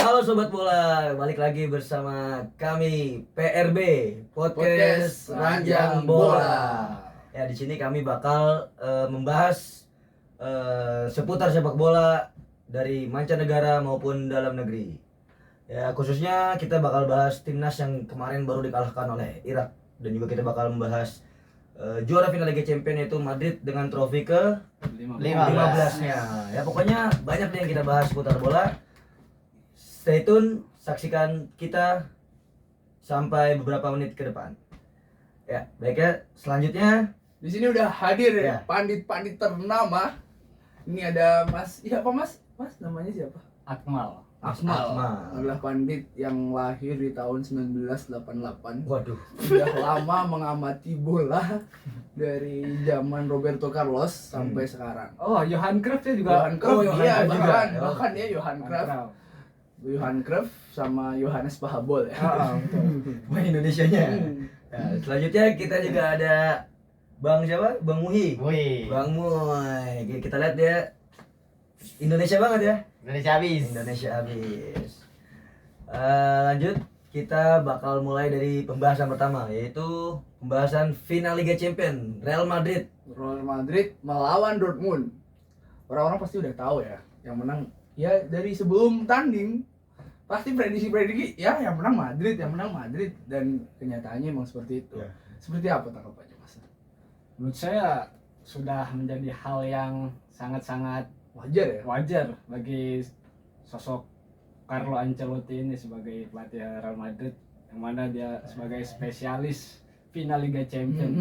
Halo Sobat Bola, balik lagi bersama kami PRB Podcast Ranjang Bola. Ya, di sini kami bakal membahas seputar sepak bola dari mancanegara maupun dalam negeri. Ya, khususnya kita bakal bahas timnas yang kemarin baru dikalahkan oleh Irak, dan juga kita bakal membahas juara final Liga Champions yaitu Madrid dengan trofi ke 15-nya. Ya, pokoknya banyak nih yang kita bahas seputar bola. Stay tune, saksikan kita sampai beberapa menit ke depan. Ya, baiknya selanjutnya Di sini udah hadir Ya. pandit-pandit ternama. Ini ada Mas, siapa Mas? Mas namanya siapa? Akmal. Akmal. Akmal. Adalah pandit yang lahir di tahun 1988. waduh, Sudah lama mengamati bola dari zaman Roberto Carlos sampai sekarang. Oh, Johan Cruyff ya juga. Johan Cruyff, Johan iya, Cruyff juga. bahkan ya Johan Cruyff. Johan Cruyff sama Johannes Pahabol ya. main Indonesianya. Ya, selanjutnya kita juga ada Bang siapa? Bang Muhi. Wih, Bang Muhi. Kita lihat dia Indonesia banget ya. Indonesia habis. Indonesia habis. Lanjut, kita bakal mulai dari pembahasan pertama, yaitu pembahasan final Liga Champions Real Madrid. Real Madrid melawan Dortmund. Orang-orang pasti udah tahu ya, yang menang ya dari sebelum tanding pasti prediksi ya yang menang Madrid dan kenyataannya emang seperti itu. Ya. Seperti apa tanggapannya Mas? Menurut saya sudah menjadi hal yang sangat-sangat Wajar ya? wajar bagi sosok Carlo Ancelotti ini sebagai pelatih Real Madrid, yang mana dia sebagai spesialis final Liga Champions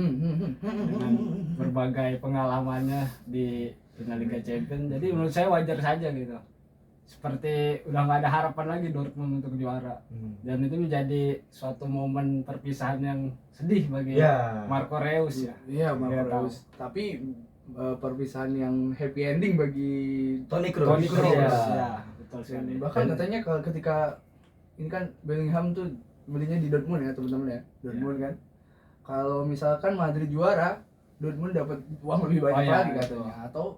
dengan berbagai pengalamannya di final Liga Champions. Jadi menurut saya wajar saja gitu. Seperti udah nggak ada harapan lagi Dortmund untuk juara, dan itu menjadi suatu momen perpisahan yang sedih bagi Ya. Marco Reus ya. Iya, Iya, Marcos. Tapi perpisahan yang happy ending bagi Toni Kroos. Toni Kroos Ya. ya, betul sekali. bahkan Dan- katanya kalau ketika ini kan Bellingham tuh belinya di Dortmund ya teman-teman ya. Dortmund kan. Kalau misalkan Madrid juara, Dortmund dapat uang lebih banyak Oh, iya, lagi itu. katanya. Itu-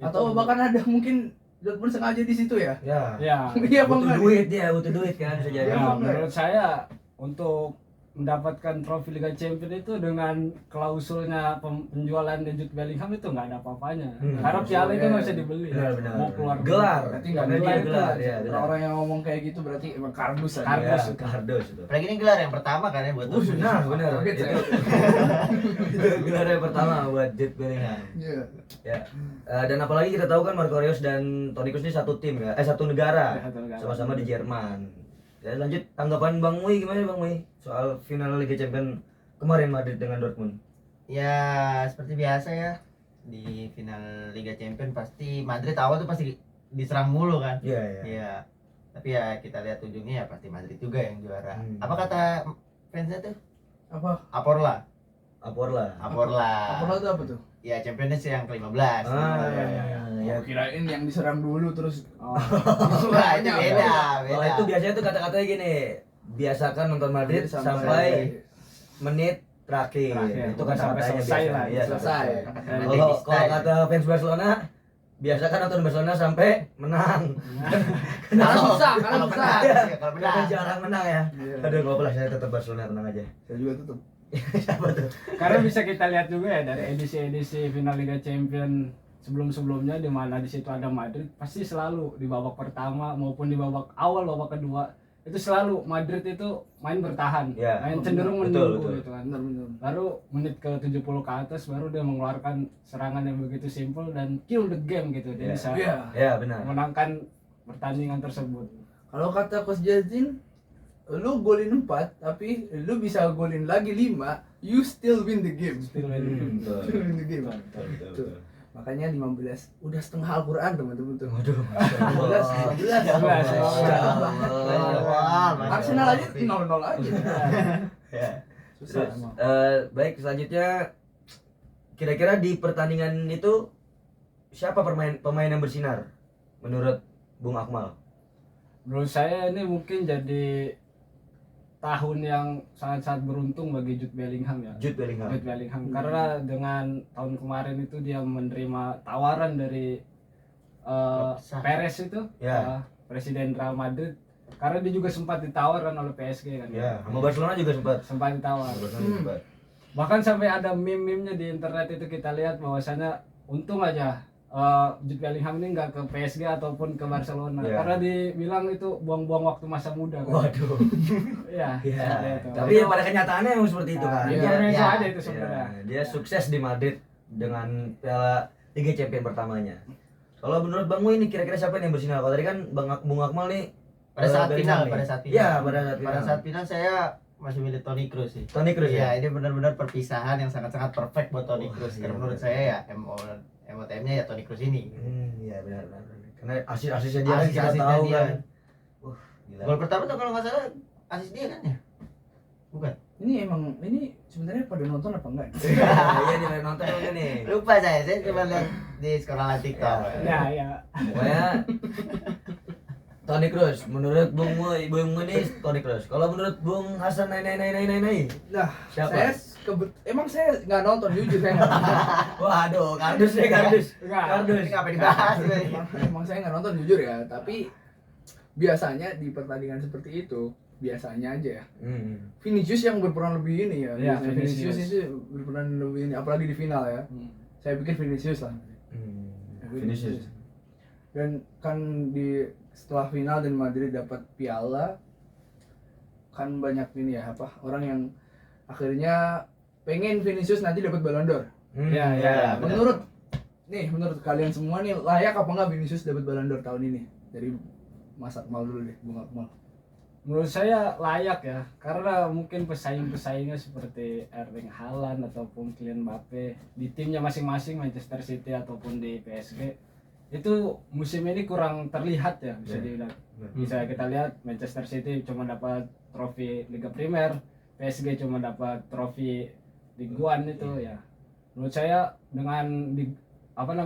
Atau bahkan ada mungkin Dortmund sengaja di situ ya. Ya. Ya, Iya Bang. Butuh duit dia, butuh duit kan bisa jadi. ya, menurut saya untuk mendapatkan trofi Liga Champions itu dengan klausulnya penjualan Jude Bellingham itu nggak ada apa-apanya. Karena piala itu nggak bisa dibeli. Benar-benar. Mau keluar Gelar. Berarti nggak Karena gelar dia itu. gelar, ya, gelar. Orang yang ngomong kayak gitu berarti emang kardus aja. Kardus. Ya, kardus itu. Apalagi ini gelar yang pertama kan ya buat Nah, benar. Kaget Itu, saya. itu gelar yang pertama buat Jude Bellingham. Iya. Ya. Dan apalagi kita tahu kan Marco Reus dan Toni Kroos ini satu tim ya, satu negara. Ya, satu negara. Sama-sama di Jerman. Ya, lanjut tanggapan Bang Mui gimana Bang Mui soal final Liga Champions kemarin Madrid dengan Dortmund? Ya seperti biasa ya di final Liga Champions pasti Madrid awal tuh pasti diserang mulu kan. Iya, iya. Iya. Tapi ya kita lihat ujungnya ya pasti Madrid juga yang juara. Hmm. Apa kata fansnya tuh? Apa? Aporla. Aporlah. Aporla. Apa itu apa tuh? Ya Champions yang ke-15. Ah, Gitu. ya. Oh, kirain yang diserang dulu terus Wah, itu beda, beda. Kalau itu biasanya tuh kata-katanya gini, biasakan nonton Madrid sampai menit terakhir. Itu Bukan sampai kata-katanya selesai biasa. lah. Iya, selesai. Kalau kata fans Barcelona, biasakan nonton Barcelona sampai menang. Karena susah, karena Kalau susah. menang, ya, kalau Karena menang. jarang menang ya. Iya. Aduh, nggak apa-apa, saya tetap Barcelona, tenang aja. Saya juga tutup. Siapa tuh? Karena bisa kita lihat juga ya dari edisi-edisi final Liga Champions sebelum-sebelumnya, di mana di situ ada Madrid, pasti selalu di babak pertama maupun di babak awal, babak kedua itu selalu Madrid itu main bertahan, Ya, main cenderung betul, menunggu betul. gitu kan. Benar-benar. Baru menit ke 70 ke atas baru dia mengeluarkan serangan yang begitu simpel dan kill the game gitu. Dia Ya. bisa Iya. Ya, benar. memenangkan pertandingan tersebut. Kalau kata Coach Jazin, lu golin 4 tapi lu bisa golin lagi 5, you still win the game. Still Betul. Still win the game. Betul, betul, Tuh. betul. Makanya 15 udah setengah Al-Qur'an teman-teman tuh. Waduh, 15. Arsenal aja 0-0 aja. Ya. Susah Terus, emang. baik, selanjutnya kira-kira di pertandingan itu siapa pemain yang bersinar menurut Bung Akmal? Menurut saya ini mungkin jadi tahun yang sangat-sangat beruntung bagi Jude Bellingham ya. Jude Bellingham. Jude Bellingham karena dengan tahun kemarin itu dia menerima tawaran dari Klub besar. Perez itu, Ya. presiden Real Madrid, karena dia juga sempat ditawar kan oleh PSG kan. Ya, sama Barcelona juga sempat ditawar. sempat. Bahkan sampai ada meme-memenya di internet itu kita lihat bahwasanya untung aja Jude Bellingham ini nggak ke PSG ataupun ke Barcelona, Ya. karena dibilang itu buang-buang waktu masa muda kan. Waduh. Iya. Ya, seperti itu. tapi ya pada kenyataannya emang seperti itu kan. Iya, Dia, intermezzo ya, aja itu sebenarnya. dia sukses di Madrid dengan Piala Liga Champions pertamanya. Kalau menurut Bang Mu ini kira-kira siapa yang bersinar? Kalau tadi kan Bung Akmal nih Pada saat Bellingham final, nih. pada saat final. Iya, pada saat final. saya masih milih Toni Kroos sih. Toni Kroos ya. Iya, ini benar-benar perpisahan yang sangat-sangat perfect buat Toni Oh, Kroos. iya, Karena menurut benar. saya ya MOTM-nya ya Toni Kroos ini. Iya benar. Karena asis-asisnya dia kan kita Asis-asisnya tahu dia. kan. Gila. Gol pertama tuh kalau nggak salah asis dia kan ya? Bukan. Ini sebenarnya pada nonton apa enggak? Iya nih nonton dulu nih. Lupa saya cuma lihat di scrollan TikTok. Ya. Pokoknya Toni Kroos, menurut Bung Mu ini Toni Kroos. Kalau menurut Bung Hasan Nai. Nah, Siapa? emang saya nggak nonton, jujur saya nggak nonton. Waduh, kardus ya kardus. Enggak. Kardus. Ini ngapain dibahas? emang saya nggak nonton jujur ya, tapi biasanya di pertandingan seperti itu biasanya aja ya Vinicius yang berperan lebih ini ya. Iya, Biasanya Vinicius. Vinicius itu berperan lebih ini, apalagi di final ya. Saya pikir Vinicius lah. Vinicius. Dan kan setelah final dan Madrid dapat piala, kan banyak ini ya orang yang akhirnya pengen Vinicius nanti dapat Ballon d'Or. Iya, Menurut kalian semua nih, layak apa enggak Vinicius dapat Ballon d'Or tahun ini? Dari Mas Akmal dulu deh, Bung Akmal. Menurut saya layak ya, karena mungkin pesaing-pesaingnya seperti Erling Haaland ataupun Kylian Mbappe di timnya masing-masing, Manchester City ataupun di PSG, itu musim ini kurang terlihat ya, bisa dibilang. Bisa kita lihat Manchester City cuma dapat trofi Liga Primer, PSG cuma dapat trofi Ligue 1 itu ya. Menurut saya dengan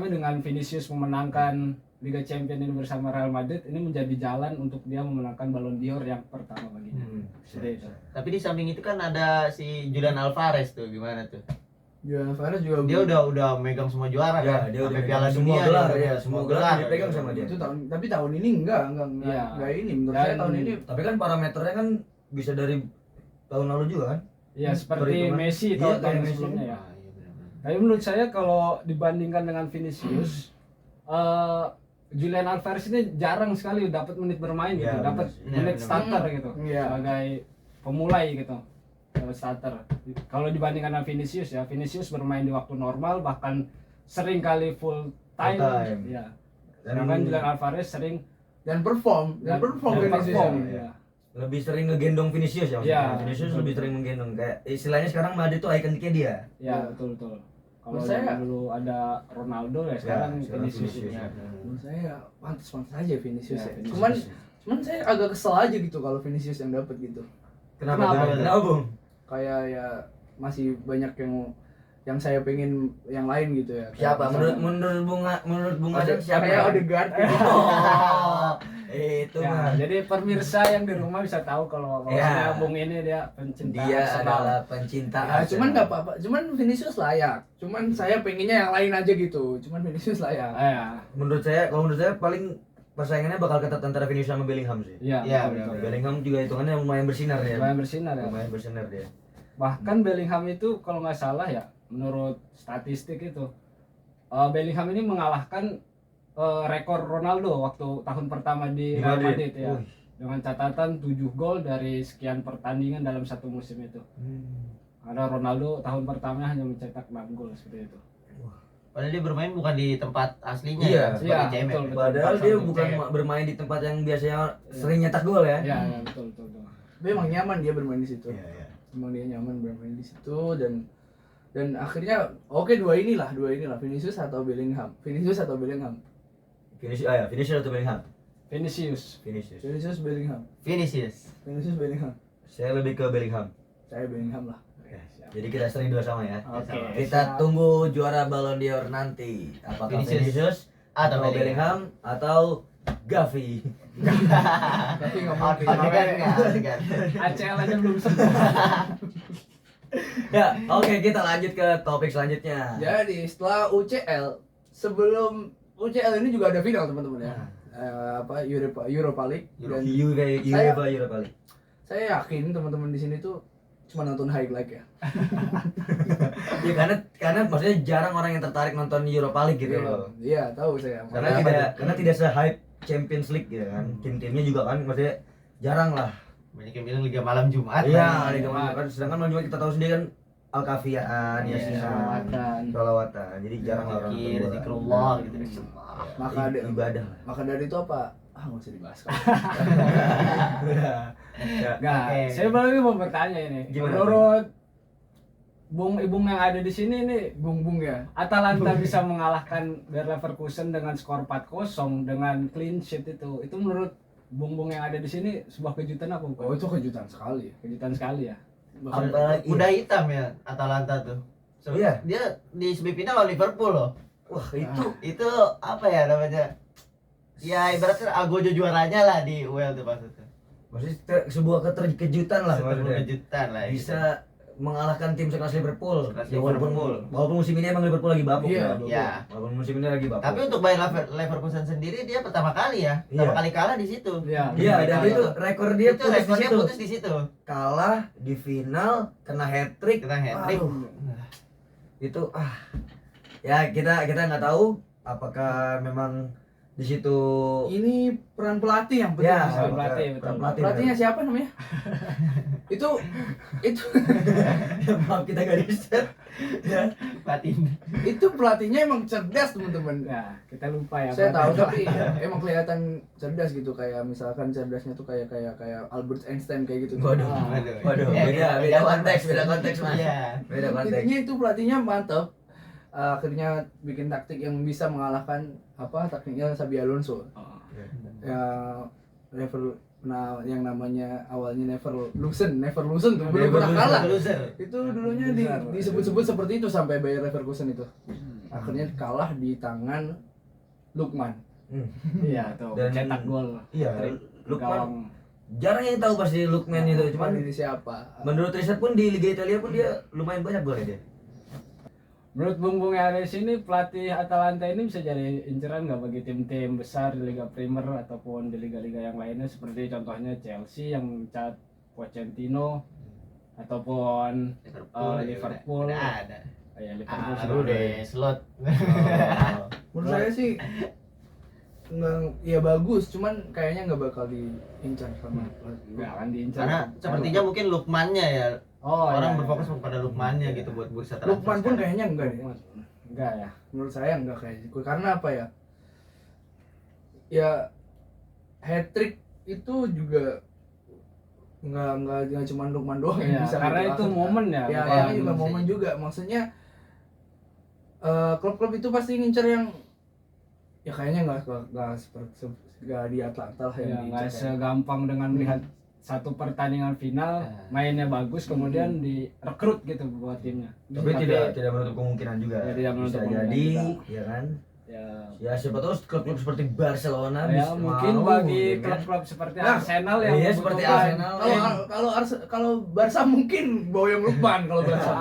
dengan Vinicius memenangkan Liga Champions ini bersama Real Madrid, ini menjadi jalan untuk dia memenangkan Ballon d'Or yang pertama baginya. Seperti itu. Tapi di samping itu kan ada si Julian Alvarez tuh, gimana tuh? Julian Alvarez juga Dia udah megang semua juara Ya, kan? dia udah Sampai megang Piala semua Dunia gelar, dia, ya, semua gelar dipegang sama dia. itu tapi tahun ini enggak Iya. ini menurut saya Dan- tahun ini Tapi kan parameternya kan bisa dari tahun lalu juga kan? Ya seperti Perhitungan. Messi Iya, tahun kayak Messi. sebelumnya ya. Ah, iya benar-benar. Tapi menurut saya kalau dibandingkan dengan Vinicius, Julian Alvarez ini jarang sekali dapat menit bermain gitu, Ya, dapat benar. menit Benar, starter gitu, Iya. sebagai pemulai gitu, dapat starter. Kalau dibandingkan dengan Vinicius ya, Vinicius bermain di waktu normal bahkan sering kali full time, Full time. ya. Dan Sedangkan Julian Alvarez sering dan perform Vinicius perform, ini. ya. lebih sering ngegendong Vinicius ya maksudnya. Iya, Vinicius betul, lebih betul. sering menggendong. Kayak istilahnya sekarang Madrid tuh ikoniknya dia. Ya, betul. Kalau Menurut saya- zaman dulu ada Ronaldo ya, sekarang sekarang Vinicius. Vinicius. Ya. Menurut saya pantas aja Vinicius Ya, ya. Vinicius. Cuman saya agak kesel aja gitu kalau Vinicius yang dapat gitu. Kenapa? Kenapa? Kenapa, Bung? Kayak ya masih banyak yang saya pengen yang lain gitu ya. Kayak Siapa? misalnya- Menurut Bung Hasan siapa? Kayak Odegaard gitu. Oh, itu Ya, mah. jadi pemirsa yang di rumah bisa tahu kalau Ya. Bung ini dia pencinta Dia Arsenal. adalah pencinta Ya, cuman Arsenal. nggak apa-apa. Cuman Vinicius layak. Cuman saya pengennya yang lain aja gitu. Cuman Vinicius layak. Ya, Kalau menurut saya paling persaingannya bakal ketat antara Vinicius sama Bellingham sih. iya, Iya, betul, benar. betul. Bellingham juga hitungannya lumayan bersinar ya. Lumayan bersinar ya. Lumayan bersinar dia. Bahkan Bellingham itu kalau nggak salah ya, menurut statistik itu, Bellingham ini mengalahkan rekor Ronaldo waktu tahun pertama di Real Madrid ya. Wih. Dengan catatan 7 gol dari sekian pertandingan dalam satu musim itu. Karena Ronaldo tahun pertamanya hanya mencetak 6 gol seperti itu. Padahal dia bermain bukan di tempat aslinya Iya, ya, sebagai iya, cemek. betul, betul. Padahal Pasang dia di bukan cemek. bermain di tempat yang biasanya sering nyetak gol ya. Ya, betul. Tapi emang nyaman dia bermain di situ. Iya. Emang dia nyaman bermain di situ dan akhirnya oke dua inilah Vinicius atau Bellingham. Vinicius atau Bellingham? Vinicius. Vinicius Bellingham. Vinicius. Bellingham. Saya lebih ke Bellingham. Saya Bellingham lah. Jadi kita seri dua sama ya. Oke. Kita tunggu juara Ballon d'Or nanti. Apakah Vinicius Atau atau Bellingham atau Gavi? Tapi nggak mungkin. Odegaard enggak, Odegaard. ACL aja belum sembuh. Ya, oke kita lanjut ke topik selanjutnya. Jadi setelah UCL, sebelum UCL ini juga ada final teman-teman ya. Europa League dan Europa League. saya yakin teman-teman di sini tuh cuma nonton highlight ya. Ya karena maksudnya jarang orang yang tertarik nonton Europa League gitu loh. Iya, tahu saya. Karena tidak se-hype Champions League gitu kan. Tim-timnya juga kan maksudnya jarang lah. Banyak yang bilang Liga Malam Jumat. Iya, Liga Malam kan sedangkan malam Jumat kita tahu sendiri kan Al-Kafiaan, Yasinan, Sholawatan. Jadi jarang lah orang nonton bola. Zikrullah gitu. Ibadah. Maka dari itu apa? Nggak usah dibahas kan. Nggak, saya lagi mau bertanya ini. Gimana? Menurut Bung yang ada di sini nih, Bung ya. Atalanta bisa mengalahkan Bayer Leverkusen dengan skor 4-0 dengan clean sheet itu. Itu menurut Bung yang ada di sini sebuah kejutan apa bukan? Oh, itu kejutan sekali. Kejutan sekali ya. Apalagi Udah hitam ya Atalanta tuh. Iya. Dia di semifinal lawan Liverpool loh. Wah, itu Itu apa ya namanya? Ya ibaratnya Agojo juaranya lah di UEL tuh maksudnya. maksudnya sebuah kejutan lah Sebuah maksudnya. kejutan lah. Bisa mengalahkan tim sekelas Liverpool. Sekelas Ya, walaupun musim ini emang Liverpool lagi bapuk Iya, ya. Iya. Walaupun musim ini lagi bapuk. Tapi untuk Bayer Leverkusen sendiri dia pertama kali ya. Pertama Iya. kali kalah di situ. Iya. Iya, dan itu rekor dia Itu putus di rekornya situ. putus di situ. Kalah di final, kena hat-trick. Kita hat-trick. Aduh. Itu ya kita nggak tahu apakah memang di situ Ini peran pelatih yang penting. ya di sini. pelatih, betul. Pelatihnya siapa namanya? itu Ya, maaf kita gak riset ya. Batin. itu pelatihnya emang cerdas teman-teman. Ya, kita lupa ya. Saya tahu pelatih. tapi emang kelihatan cerdas gitu, kayak misalkan cerdasnya tuh kayak Albert Einstein kayak gitu. Waduh. Waduh, beda konteks Mas. Iya. Beda konteks. Intinya itu pelatihnya mantap. Akhirnya bikin taktik yang bisa mengalahkan taktiknya Xabi Alonso. Oh. Ya yang namanya awalnya never lose tuh, belum pernah kalah. Loser. Itu dulunya disebut-sebut seperti itu sampai Bayer Leverkusen itu. Akhirnya kalah di tangan Lukman. Iya, tuh. Dan- Cetak gol. Iya, Trik Lukman gawang. jarang yang tahu pasti Lukman itu, cuman ini siapa? menurut riset pun di Liga Italia pun dia lumayan banyak golnya dia. Menurut Bung yang ada di sini, pelatih Atalanta ini bisa jadi inceran nggak bagi tim-tim besar di Liga Premier ataupun di liga-liga yang lainnya, seperti contohnya Chelsea yang mencat Pochettino ataupun Liverpool. Udah ada. Ya, Liverpool Aduh deh, slot. Menurut saya sih nggak, ya bagus, cuman kayaknya nggak bakal diincar sama nggak akan diincar. Karena sepertinya mungkin Lukmannya ya. Oh, Orang iya, berfokus iya. pada Lukmannya gitu buat bursa transfer. Lukman pun kayaknya enggak deh. Enggak ya. Menurut saya enggak kayak gitu. Karena apa ya? Ya hat trick itu juga nggak cuma Lukman doang yang Iya, bisa karena itu ngelakuin. momen ya. Ya, bukan- ini juga momen juga. Maksudnya klub-klub itu pasti ngincer yang ya kayaknya nggak di Atlanta lah Ya, yang nggak diincer. segampang dengan melihat satu pertandingan final mainnya bagus kemudian direkrut gitu buat timnya. Tapi tidak menutup kemungkinan juga. Ya, tidak menutup Bisa kemungkinan jadi, juga. ya kan? Ya, Ya siapa tahu klub-klub seperti Barcelona ya bisa mungkin mau, bagi ya kan? klub-klub seperti Nah, Arsenal yang iya, seperti membutuhkan- Arsenal. Kalau Barca mungkin boyong Lukman kalau Barca.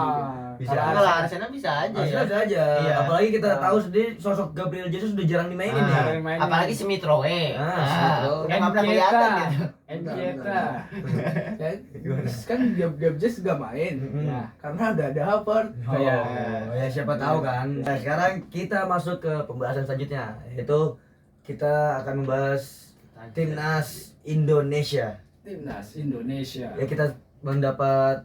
Bisa. Kalau Arsenal bisa aja ya. Arsenal bisa aja. Iya. Apalagi kita tahu sendiri sosok Gabriel Jesus sudah jarang dimainin ya. jarang dimainin. Apalagi Smith Rowe. Smith Rowe. Udah nggak pernah kelihatan gitu. Enkieta. Ya, kan Gabjes gak main. Ya. Karena ada Harvard. Oh, iya. Ya siapa tahu kan. Nah, sekarang kita masuk ke pembahasan selanjutnya, yaitu kita akan membahas timnas Indonesia. Timnas Indonesia. Ya kita mendapat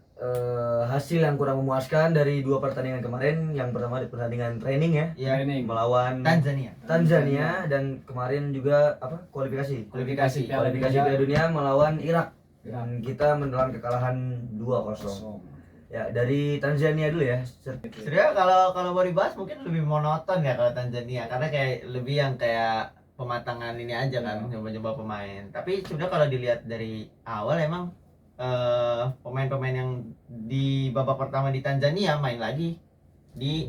hasil yang kurang memuaskan dari dua pertandingan kemarin. Yang pertama di pertandingan training ya, Ya, Training. melawan Tanzania. dan kemarin juga kualifikasi Kualifikasi Piala Piala Dunia melawan Irak. Irak. Dan kita menelan kekalahan 2-0. Ya, dari Tanzania dulu ya. Sebenarnya kalau mau dibahas mungkin lebih monoton ya kalau Tanzania karena kayak lebih yang kayak pematangan ini aja kan nyoba-nyoba pemain. Tapi sebenarnya kalau dilihat dari awal emang pemain-pemain yang di babak pertama di Tanzania main lagi di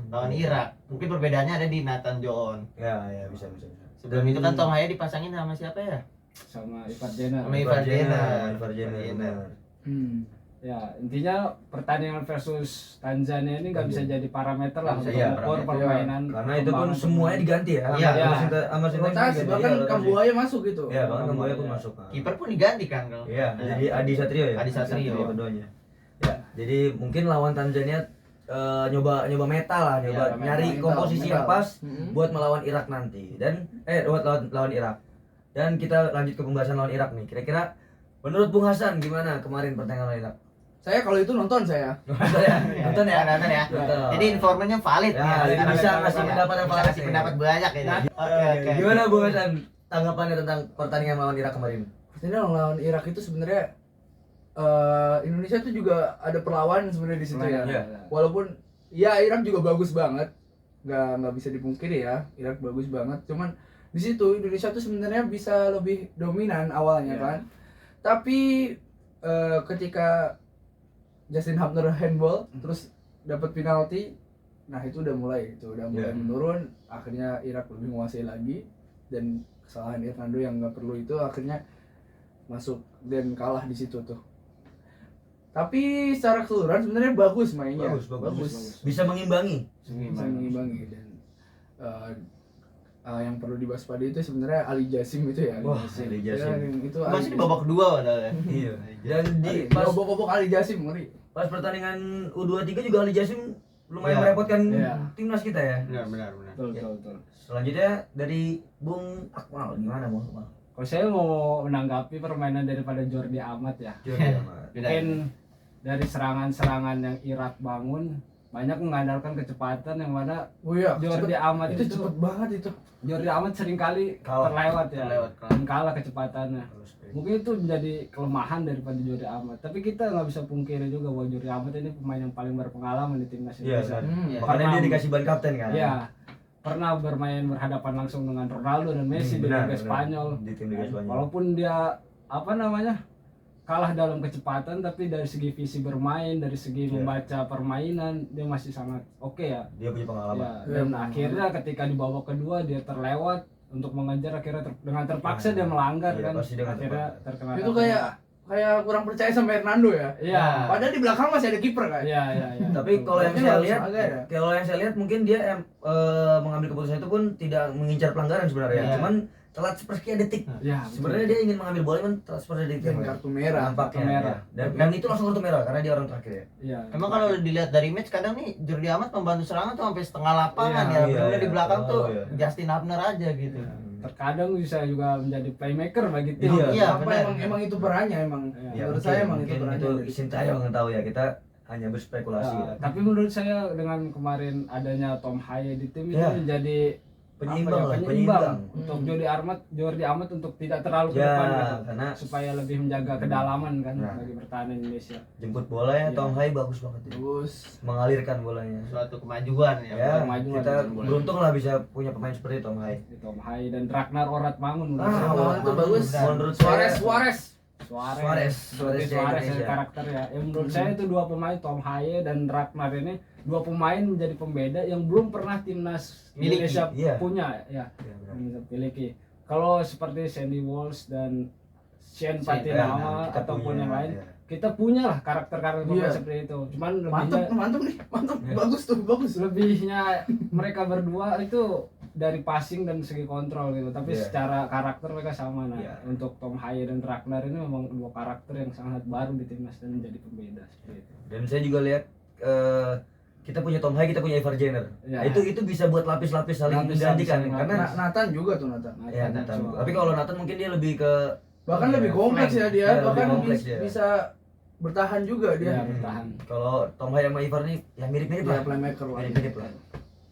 lawan Irak. Mungkin perbedaannya ada di Nathan John. Ya, bisa. Sebelum itu kan Tom Haya dipasangin sama siapa ya? Sama Ivar Jenner. Sama Ivar Jenner. Ivar Jenner. Ya, intinya pertandingan versus Tanzania ini nggak bisa jadi parameter lah untuk Iya, mengukur parameter. permainan. Karena itu pun perkembangan semuanya pemain. diganti ya. Iya. Sama Sinta Rotasi, diganti, bahkan iya, rotasi. Kambuaya masuk gitu. Iya, bahkan Kambuaya pun Iya. masuk. Kiper pun diganti kan kalau. Iya, jadi Adi Satrio ya. Adi Satrio. keduanya. Ya, jadi mungkin lawan Tanzania nyoba meta lah, nyoba Iya, nyari mental, komposisi mental. yang pas Mm-mm. buat melawan Irak nanti. Dan buat lawan Irak. Dan kita lanjut ke pembahasan lawan Irak nih. Kira-kira menurut Bung Hasan gimana kemarin pertandingan lawan Irak? Saya kalau itu nonton saya. Nonton ya? Nonton ya? Nonton ya. Nonton. Jadi informannya valid Ya, nih. jadi Karena bisa memang ngasih ya. pendapat yang Bisa valid ngasih nih. pendapat banyak ini. Oke. Gimana Bung Hasan tanggapannya tentang pertandingan lawan Irak kemarin? Pertandingan lawan Irak itu sebenarnya Indonesia tuh juga ada perlawanan sebenarnya di situ ya. Iya. Walaupun ya Irak juga bagus banget, nggak bisa dipungkiri ya, Irak bagus banget. Cuman di situ Indonesia tuh sebenarnya bisa lebih dominan awalnya Iya. kan. Tapi ketika Justin Hubner handball terus dapat penalti, nah itu udah mulai Iya. menurun. Akhirnya Irak lebih menguasai lagi dan kesalahan Hernando yang nggak perlu itu akhirnya masuk dan kalah di situ tuh. Tapi secara keseluruhan sebenarnya bagus mainnya. Bagus. Bisa mengimbangi. Bisa mengimbangi dan yang perlu diwaspadai itu sebenarnya Ali Jasim itu ya. Wah, Ali Jasim. Ya, yang itu Masih di babak kedua padahal ya. Iya. Dan di pas pas obok-obok Ali Jasim ngeri. pertandingan U23 juga Ali Jasim lumayan Iya. merepotkan Iya. timnas kita ya. Benar. Betul. Selanjutnya dari Bung Akmal, gimana Bung Akmal? Kalau saya mau menanggapi permainan daripada Jordi Amat ya. Benar. Mungkin dari serangan-serangan yang Irak bangun banyak mengandalkan kecepatan yang mana Oh iya, Jordi Amat itu itu cepet banget itu. Jordi Amat seringkali Kalah. terlewat ya. Terlewat. Dan kalah kecepatannya. Mungkin itu menjadi kelemahan daripada Jordi Amat. Tapi kita nggak bisa pungkiri juga bahwa Jordi Amat ini pemain yang paling berpengalaman di timnas Iya, Indonesia. Iya. makanya dia dikasih ban kapten kan? Ya, pernah bermain berhadapan langsung dengan Ronaldo dan Messi di Liga Spanyol. Di tim Liga Spanyol. Walaupun dia kalah dalam kecepatan, tapi dari segi visi bermain, dari segi Iya. membaca permainan dia masih sangat oke ya. Dia punya pengalaman. Ya, dan Iya. akhirnya ketika di babak kedua dia terlewat untuk mengejar, akhirnya dengan terpaksa dia melanggar Iya, kan. pasti dengan Akhirnya terkena. Itu kayak kurang percaya sama Hernando ya. Iya. Padahal di belakang masih ada kiper kan. Iya. Tapi kalau yang Berarti saya harus lihat, agak ya? mungkin dia mengambil keputusan itu pun tidak mengincar pelanggaran sebenarnya. Iya. Cuman telat sepersekian detik. Ya, Sebenarnya dia ingin mengambil bola cuman telat sepersekian detik. Dan kartu merah. Nampaknya. Kartu merah. Ya. Dan itu langsung kartu merah karena dia orang terakhir ya. Iya. Emang kalau dilihat dari match kadang nih Jordi Amat membantu serangan tuh sampai setengah lapangan Iya, ya. iya, Benar iya. di belakang tuh Oh, iya. Justin Hubner aja gitu. Terkadang bisa juga menjadi playmaker bagi tim. Iya. Iya, Apa benar. emang itu perannya emang. Iya. Ya, Menurut mungkin- saya emang itu mungkin perannya. itu dari- Sintayong yang tahu ya, kita hanya berspekulasi. Ya, ya. tapi menurut saya dengan kemarin adanya Tom Haye di tim Ya. itu menjadi Penyeimbang lah, penyeimbang penyeimbang. untuk Jordi Amat untuk tidak terlalu ke Ya, depan gitu. karena Supaya lebih menjaga kedalaman kan Nah. bagi pertahanan Indonesia. jemput bola ya, Iya. Tom Hai bagus banget ya. Bagus. Mengalirkan bolanya. Suatu kemajuan ya. Ya, kemajuan kita dalam bola. beruntung lah bisa punya pemain seperti Tom Hai. Di Tom Haye dan Ragnar Oratmangun menurut Ah, saya. Oratmangun itu bagus. Menurut Suarez. Suarez Suarez dari Indonesia. karakter ya. Menurut saya itu dua pemain Tom Haye dan Ragnar ini dua pemain menjadi pembeda yang belum pernah timnas Miliki, Indonesia iya. punya ya. Ya, benar. Bisa miliki. Kalau seperti Sandy Walsh dan Shane Nah, Patinama kita ataupun punya, yang lain, ya. kita punya lah karakter-karakter pemain Iya. seperti itu. Cuman Mantap lebihnya nih, mantap. Iya. Bagus tuh, bagus. lebihnya mereka berdua itu dari passing dan segi kontrol gitu. Tapi Iya. secara karakter mereka sama. Nah, Iya. untuk Tom Haye dan Ragnar ini memang dua karakter yang sangat baru di timnas dan menjadi pembeda seperti itu. Dan saya juga lihat kita punya Tom Hai, kita punya Ivar Jenner. Ya. Nah, itu bisa buat lapis-lapis saling Lapis-lapis menggantikan saling karena Nathan juga tuh Nathan. ya Nathan. Tapi kalau Nathan mungkin dia lebih ke Bahkan ya, lebih kompleks ya dia, Ya, bahkan lebih kompleks dia. bisa bertahan juga dia. Ya, bertahan. Kalau Tom Hai sama Ivar nih ya mirip-mirip Dia lah. playmaker lah. Mirip-mirip lah.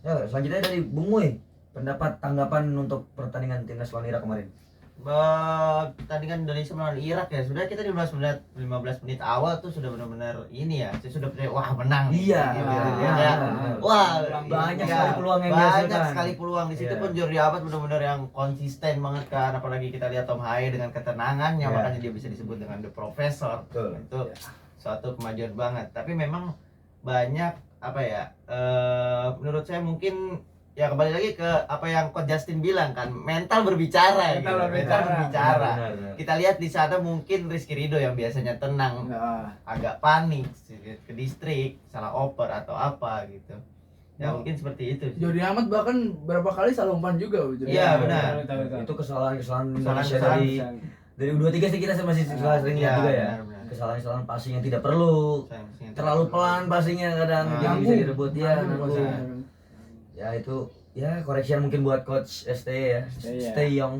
Ya, selanjutnya dari Bung Moy, pendapat tanggapan untuk pertandingan timnas lawan Irak kemarin. Pertandingan Indonesia melawan Irak ya, sudah kita di 15 menit awal tuh sudah benar-benar ini ya, saya sudah percaya wah menang nih. Iya, Gitu. iya, Ya. benar. Wah Banyak iya, sekali peluang yang banyak dihasilkan. sekali peluang di situ Iya. pun Jordi Amat benar-benar yang konsisten banget kan, apalagi kita lihat Tom Haye dengan ketenangannya, Iya. makanya dia bisa disebut dengan the professor. Betul. Itu suatu kemajuan banget, tapi memang banyak apa ya, menurut saya mungkin ya kembali lagi ke apa yang Coach Justin bilang kan, mental berbicara gitu. Mental berbicara. Benar. Kita lihat di sana mungkin Rizky Ridho yang biasanya tenang Nah, agak panik sedikit ke distrik, salah oper atau apa gitu. Ya Oh. mungkin seperti itu. Jordi Amat bahkan berapa kali salah umpan juga. Jordi Iya, Amat. benar. Betul. Itu kesalahan Indonesia Kesalahan-kesalahan. dari U23 sih kita masih sering lihat juga ya. benar. Kesalahan passing yang tidak perlu, Sayang-sayang terlalu tidak pelan passingnya kadang Nah, jadi bisa Nanggung. direbut ya. Nanggung. nanggung. Ya itu ya koreksian mungkin buat coach STY ya. STY ya. Stay young.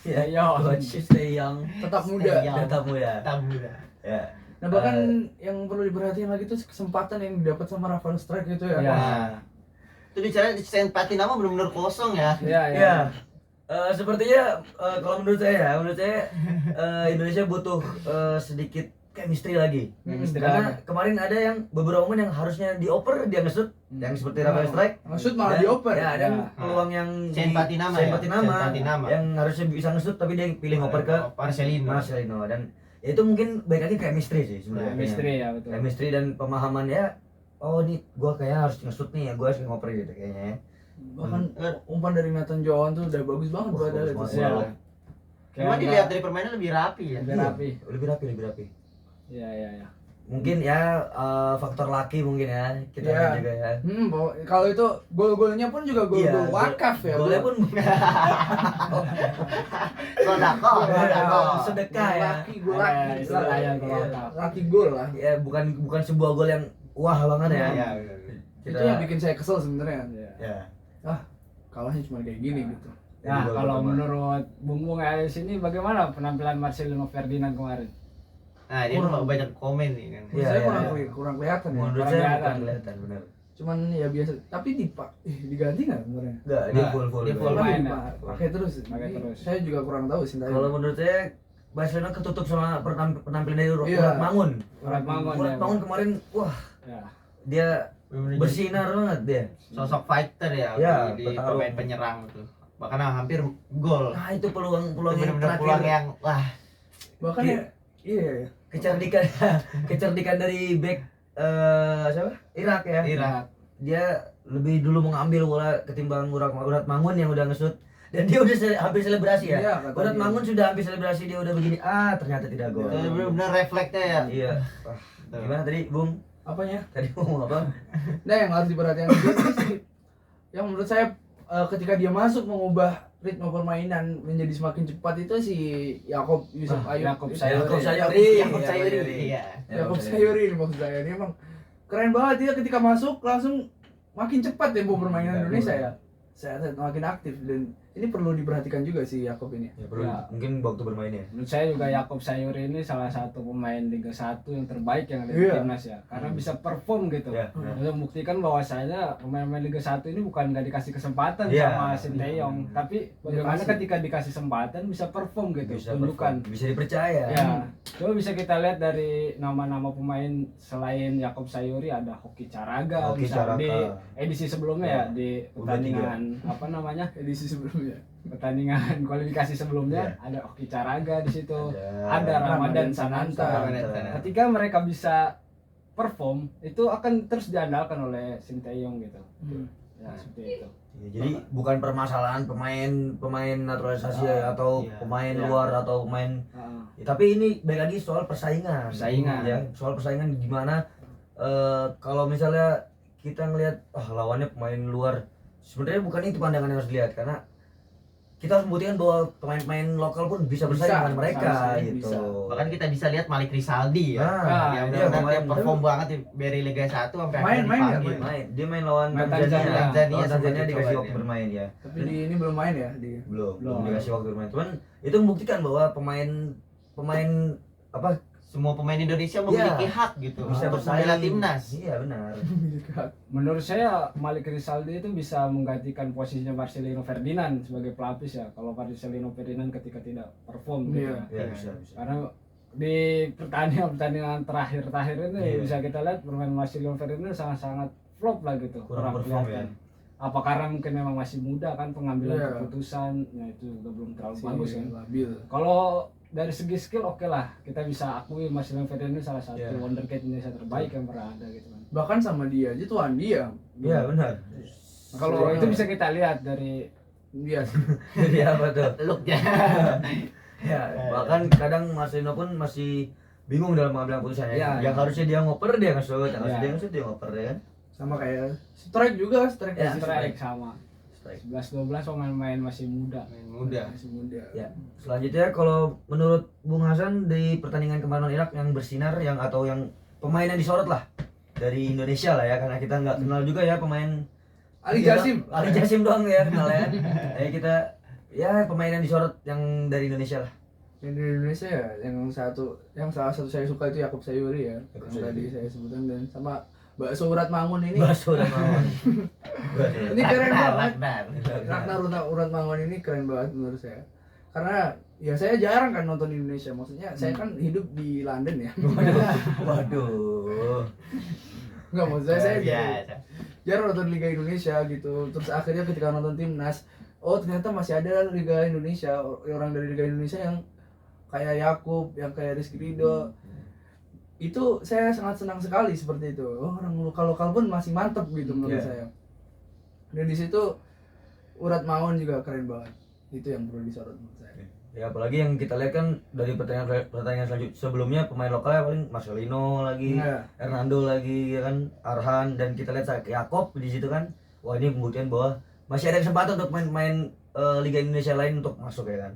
Ya, Stay young. coach stay young. Tetap muda. Stay young. Tetap muda. tabu dah. Ya. Nah bahkan yang perlu diperhatikan lagi tuh kesempatan yang didapat sama Rafael Strike itu ya. Ya. Nah, itu bicara di Saint Patinama benar-benar kosong ya. Ya. Ya. Sepertinya kalau menurut saya Indonesia butuh sedikit chemistry lagi. Chemistry Karena lagi. kemarin ada yang beberapa momen yang harusnya dioper dia ngesut, yang seperti Rafael Strike. Maksud malah Dan- dioper. Ya, ada Ya. peluang yang Saint Patinama Saint ya? Patinama, Saint Patinama. yang harusnya bisa ngesut tapi dia pilih ngoper ke Marcelino. Marcelino dan ya itu mungkin baik lagi chemistry sih sebenarnya. Chemistry ya betul. Chemistry dan pemahaman ya. Oh ini gua kayak harus ngesut nih ya, gua harus ngoper gitu kayaknya ya. Bahkan umpan dari Nathan Johan tuh udah bagus banget Wah, padahal bagus itu. banget. Ya. Cuma dilihat dari permainan lebih rapi ya. Lebih rapi. Lebih rapi. Ya. Mungkin ya faktor laki mungkin ya kita Iya. lihat juga ya. Kalau itu gol-golnya pun juga gol-gol Iya, wakaf ya. Golnya pun Sodako. sedekah ya. Gol Eh, laki. istilahnya gol Iya, wakaf. laki gol lah. Ya bukan sebuah gol yang wah banget ya. Iya. Itu yang bikin saya kesel sebenarnya. Ya. Kalahnya cuma kayak gini gitu. Nah, Jadi gol kalau pertama. menurut Bung di sini bagaimana penampilan Marcelino Ferdinand kemarin? Nah, dia Kurang. banyak komen nih kan. Iya, Saya iya, kurang iya. kurang kelihatan ya. Menurut Kurang saya kelihatan. bukan kelihatan benar. Cuman ya biasa. Tapi diganti nggak sebenarnya? Enggak, dia Nah, full. dia full. main, Pakai terus. Pakai Ini terus. Saya juga kurang tahu sih. Kalau menurut saya Barcelona ketutup sama penampilan dari Iya. Urat Mangun. Urat Mangun, Urat ya. Mangun kemarin wah Ya. dia Bener-bener bersinar banget dia. sosok fighter ya, Ya, di bertarung. pemain penyerang tuh. Bahkan hampir gol. Nah, itu peluang Itu yang benar-benar terakhir. peluang yang wah, bahkan Iya. ya iya. Kecerdikan dari back siapa? Irak ya. Irak. Dia lebih dulu mengambil bola ketimbang Urat Mangun yang udah ngesut dan dia udah hampir selebrasi ya. Iya, kata Urat dia. Mangun sudah hampir selebrasi, dia udah begini, ternyata tidak gol. Itu benar-benar refleksnya ya. Iya. Wah, gimana tadi, Bung? Apanya? Tadi mau ngomong apa? Nah, yang harus diperhatikan juga sih, yang menurut saya ketika dia masuk mengubah ritme permainan menjadi semakin cepat itu si Yakob Yusuf Ayub. Yakob Yakob Sayuri. Yakob Sayuri. Iya. Yakob Sayuri ini maksud saya. Ini emang keren banget dia ketika masuk langsung makin cepat tempo permainan Indonesia ya. Saya makin aktif dan ini perlu diperhatikan juga si Yakob ini. Ya, perlu Ya. mungkin waktu bermainnya. Menurut saya juga Yakob Sayuri ini salah satu pemain Liga 1 yang terbaik yang ada di Iya. timnas ya. Karena bisa perform gitu. Ya. Untuk membuktikan bahwasanya pemain-pemain Liga 1 ini bukan nggak dikasih kesempatan Iya. sama Sinteyong, tapi bagaimana Dikasih. ketika dikasih kesempatan bisa perform gitu, Bisa tunjukkan. perform, bisa dipercaya. Ya, coba bisa kita lihat dari nama-nama pemain selain Yakob Sayuri ada Hoki Caraga, Hoki misal di Caraga. edisi sebelumnya ya, Ya. di pertandingan apa namanya Edisi sebelumnya. pertandingan kualifikasi sebelumnya Ya. ada Hoki Caraga di situ, ada Ada Ramadan Ramadan Sananta. Sananta. Ketika mereka bisa perform itu akan terus diandalkan oleh Sinteyong gitu. Ya seperti itu. Ya, jadi bukan permasalahan pemain naturalisasi atau Iya. pemain Iya. luar atau pemain ya, tapi ini baik lagi soal persaingan. Persaingan. Ya, soal persaingan gimana kalau misalnya kita ngelihat lawannya pemain luar, sebenarnya bukan itu pandangan yang harus dilihat karena kita harus membuktikan bahwa pemain-pemain lokal pun bisa bersaing Bisa, dengan mereka bisa, gitu. bisa. Bahkan kita bisa lihat Malik Rizaldi ya. Nah, Yang iya, benar-benar kemarin dia perform banget dari Liga 1 sampai Main, akhirnya main ya, dipanggil. main. Dia main lawan Main Tanzania. Tanzania. Lawan Tanzania Tanzania sempat dikasih dicoba waktu dia. bermain ya. Tapi di ini belum main ya di. Belum dikasih waktu bermain. Cuman itu membuktikan bahwa pemain apa Semua pemain Indonesia memiliki hak gitu bisa untuk bersaing membela timnas. Iya benar. Menurut saya Malik Rizaldi itu bisa menggantikan posisinya Marcelino Ferdinand sebagai pelapis ya. Kalau Marcelino Ferdinand ketika tidak perform gitu Iya. ya. Iya bisa. Karena di pertandingan terakhir ini Iya. bisa kita lihat bermain Marcelino Ferdinand sangat flop lah gitu. Kurang perform kelihatan. Apa karena mungkin memang masih muda kan pengambilan Iya. keputusan, ya itu juga belum terlalu bagus kan. Labil. Kalau dari segi skill oke lah, kita bisa akui Marcelino Ferdinand salah satu Iya. wonderkid Indonesia terbaik yang pernah ada gitu kan. Bahkan sama dia aja tuan dia. Iya benar. Kalau itu bisa kita lihat dari Iya sih. Jadi apa tuh? Looknya. Ya, bahkan kadang Marcelino pun masih bingung dalam mengambil keputusannya. Iya, Yang iya. harusnya dia ngoper dia nge-shoot, yang harusnya Iya. dia nge-shoot dia ngoper ya kan. Sama kayak strike juga, strike Ya, strike sama. Strike. 11-12 pemain-pemain masih muda. Main muda. masih muda. Ya, selanjutnya kalau menurut Bung Hasan di pertandingan kemarin lawan Irak yang bersinar yang atau yang pemain yang disorot lah dari Indonesia lah ya, karena kita nggak kenal juga ya pemain Ali Iya, Jasim. Ali Jasim doang ya kenal ya. Jadi kita ya pemain yang disorot yang dari Indonesia lah. Yang di Indonesia ya, yang salah satu saya suka itu Yakob Sayuri ya, Yakob yang tadi Sayuri. saya sebutkan, dan sama Bakso Urat Mangun ini. Bakso dan mawon. Ini keren banget. Ragnar. Ragnar Urat Mangun ini keren banget menurut saya. Karena ya saya jarang kan nonton di Indonesia, maksudnya saya kan hidup di London ya. Waduh. Enggak, maksud saya Biasa. jarang nonton Liga Indonesia gitu. Terus akhirnya ketika nonton timnas, oh ternyata masih ada Liga Indonesia, orang dari Liga Indonesia yang kayak Yakub, yang kayak Rizky Ridho. Itu saya sangat senang sekali seperti itu. Oh, orang lokal-lokal pun masih mantep gitu menurut Iya. saya. Dan di situ Urat Mangun juga keren banget. Itu yang perlu disorot menurut saya. Ya apalagi yang kita lihat kan dari pertandingan selanjutnya sebelumnya pemain lokalnya paling Marcelino lagi, Iya. Hernando lagi ya kan, Arhan, dan kita lihat Yakob di situ kan. Wah, ini membuktikan bahwa masih ada kesempatan untuk main-main Liga Indonesia lain untuk masuk ya kan.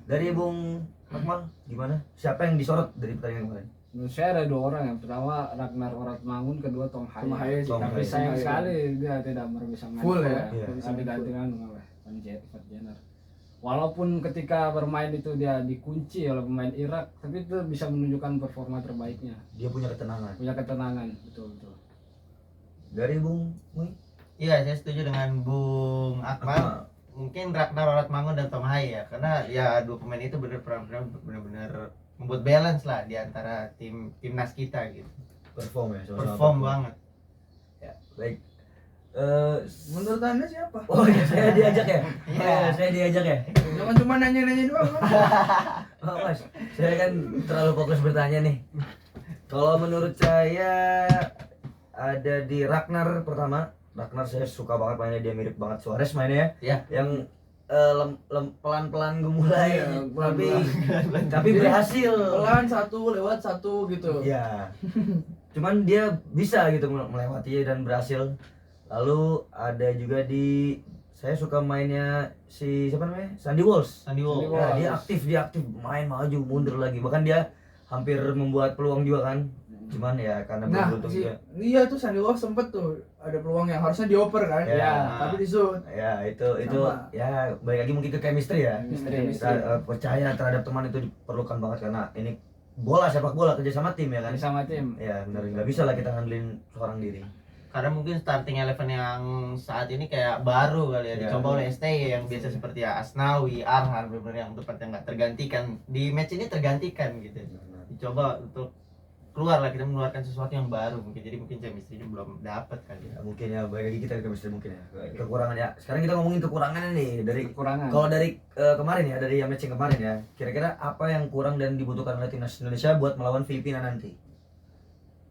Dari Bung Akmal gimana? Siapa yang disorot dari pertandingan kemarin? Menurut saya ada dua orang, yang pertama Ragnar Oratmangun, kedua Tong Tom Haya. Haya sih. Tom Tapi Haya. sayang sekali dia tidak bisa main Full full ya? Iya. bisa digantikan oleh Van Jenner. Walaupun ketika bermain itu dia dikunci oleh pemain Irak, tapi itu bisa menunjukkan performa terbaiknya. Dia punya ketenangan. Punya ketenangan, betul. Dari Bung Mui? Iya, saya setuju dengan Bung Akmal. Mungkin Ragnar Oratmangun dan Tom Haya ya, karena ya dua pemain itu benar-benar membuat balance lah di antara timnas kita gitu. Perform ya, sama-sama Perform banget. Ya, baik. Menurut Anda siapa? Oh ya, saya diajak ya? Iya. Oh, ya, saya diajak ya? Jangan cuma nanya-nanya doang. Oh, Mas, saya kan terlalu fokus bertanya nih. Kalau menurut saya ada di Ragnar pertama. Ragnar saya suka banget mainnya, dia mirip banget Suarez mainnya ya. Ya. Yang pelan-pelan gemulai, Iya, tapi berhasil. Pelan satu lewat satu gitu. Iya. Cuman dia bisa gitu melewati dan berhasil. Lalu ada juga saya suka mainnya si siapa namanya? Sandy Walsh. Sandy Walsh. Ya, dia aktif main maju mundur lagi. Bahkan dia hampir membuat peluang juga kan. Cuman ya karena Nah, beruntung juga. iya tuh Sandy Walsh sempet tuh ada peluang yang harusnya dioper kan. Ya. Tapi disut. Ya itu Sama. ya balik lagi mungkin ke chemistry ya. Chemistry. Kita percaya terhadap teman itu diperlukan banget karena ini sepak bola kerja sama tim ya kan. Sama tim. Ya benar, nggak bisa lah kita ngandelin seorang diri. Karena mungkin starting eleven yang saat ini kayak baru kali ya, Iya. dicoba oleh STY yang biasa seperti ya Asnawi, Arhan, benar-benar yang tempat yang nggak tergantikan. Di match ini tergantikan gitu. Dicoba untuk keluar lah, kita mengeluarkan sesuatu yang baru mungkin, jadi mungkin chemistry-nya belum dapat kali ya. Ya, mungkin ya balik lagi kita ke chemistry mungkin ya. Kekurangan ya. Sekarang kita ngomongin kekurangannya nih dari Kekurangan. kalau dari kemarin ya, dari yang match yang kemarin ya. Kira-kira apa yang kurang dan dibutuhkan oleh timnas Indonesia buat melawan Filipina nanti?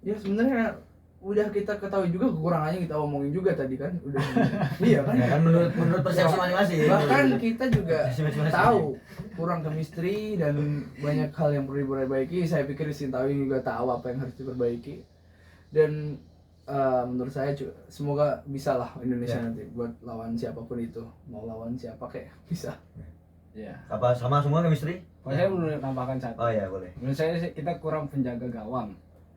Ya sebenarnya udah kita ketahui juga kekurangannya, kita omongin juga tadi kan. Udah. Iya kan? Ya kan menurut persepsi masing-masing. Bahkan kita juga Persepsi masing-masing. tahu kurang chemistry dan banyak hal yang perlu diperbaiki. Saya pikir Sintawi juga tahu apa yang harus diperbaiki. Dan menurut saya semoga bisa lah Indonesia Ya. nanti buat lawan siapapun itu. Mau lawan siapa kayak bisa. Iya. Apa sama semua chemistry? Kalau saya menurut tambahkan satu. Oh ya boleh. Menurut saya sih kita kurang penjaga gawang.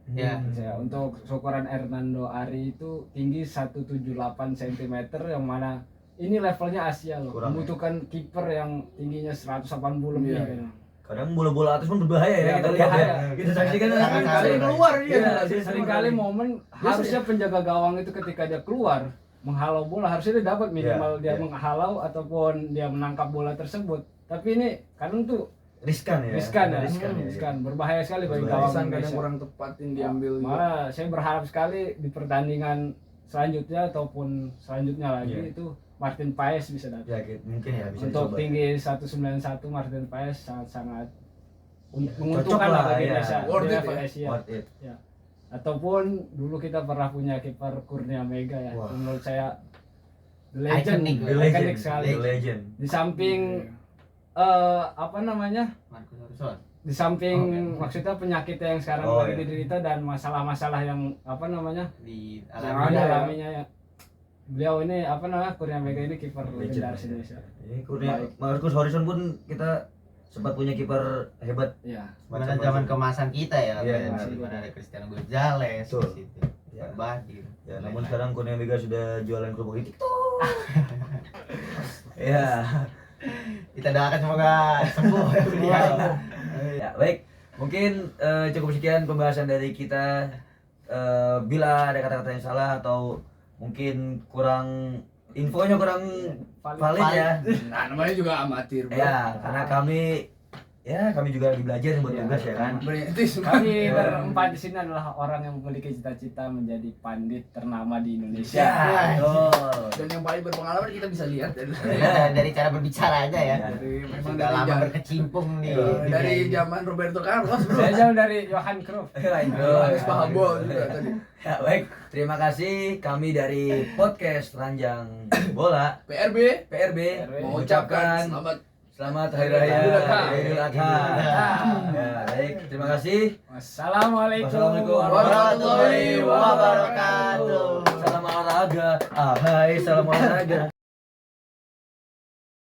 Ya. Ya, untuk ukuran Hernando Ari itu tinggi 178 cm, yang mana ini levelnya Asia loh. Kurang, Membutuhkan kiper yang tingginya 180 lebih. Iya, kan. Kadang bola-bola atas pun berbahaya ya, Ya, kita lihat ya. berbahaya. Kita saksikan Sangat kan sering keluar dia. Iya, Iya, seringkali momen harusnya penjaga gawang itu ketika dia keluar menghalau bola, harusnya dia dapat minimal Iya, dia iya. menghalau ataupun dia menangkap bola tersebut. Tapi ini kadang tuh riskan ya. riskan ya, Riskan. berbahaya sekali bagi Berbahaya. gawang Kesan kadang Indonesia. kurang tepat yang diambil. juga. Malah saya berharap sekali di pertandingan selanjutnya ataupun selanjutnya lagi Iya. itu Martin Paes bisa datang. Ya mungkin ya bisa Untuk dicoba. tinggi 191 Martin Paes sangat-sangat Ya, menguntungkan cocok lah lah, bagi ya. Indonesia Worth di it level ya. Asia. Worth it. Ataupun dulu kita pernah punya kiper Kurnia Mega ya. Wah. Menurut saya The Legend, Iconic, The Legend, iconic sekali. The Legend. Di samping apa namanya? Marcus Horizon. Di samping maksudnya penyakit yang sekarang Oh, lagi iya. diderita dan masalah-masalah yang apa namanya? Di Yang alami. dialaminya ya. Beliau ini apa namanya? Kurnia Mega ini kiper Legend. legendaris Indonesia. Ini Kurnia Baik. Marcus Horizon pun kita sempat punya kiper hebat. Iya. Mana zaman kemasan kita ya, Iya, katanya. masih. Di mana ada Cristiano Gonzalez Betul. di situ. Ya. Badir. Ya, namun sekarang Kurnia Mega sudah jualan kerupuk di TikTok. Ya. Kita doakan semoga sembuh ya beliau. Ya, baik. Mungkin cukup sekian pembahasan dari kita. Bila ada kata-kata yang salah atau mungkin kurang infonya kurang valid ya. Nah, namanya juga amatir, bro. Ya, karena kami juga lagi belajar buat Ya. tugas ya kan. Merintis. Kami berempat di sini adalah orang yang memiliki cita-cita menjadi pandit ternama di Indonesia. Ya, betul. Dan yang paling berpengalaman kita bisa lihat Dari cara berbicara aja ya. dari memang Sudah dari lama zaman, berkecimpung nih. dari zaman Roberto Carlos, bro. Saya jauh dari Johan Cruyff. Johannes Pahabol juga tadi. Ya, baik. Terima kasih kami dari podcast Ranjang Bola PRB PRB mengucapkan mengucapkan selamat Selamat Hari Raya Idul Adha. Idul Adha. Ya, baik. Terima kasih. Wassalamualaikum Wassalamualaikum warahmatullahi wabarakatuh. Salam olahraga. Hai, salam olahraga.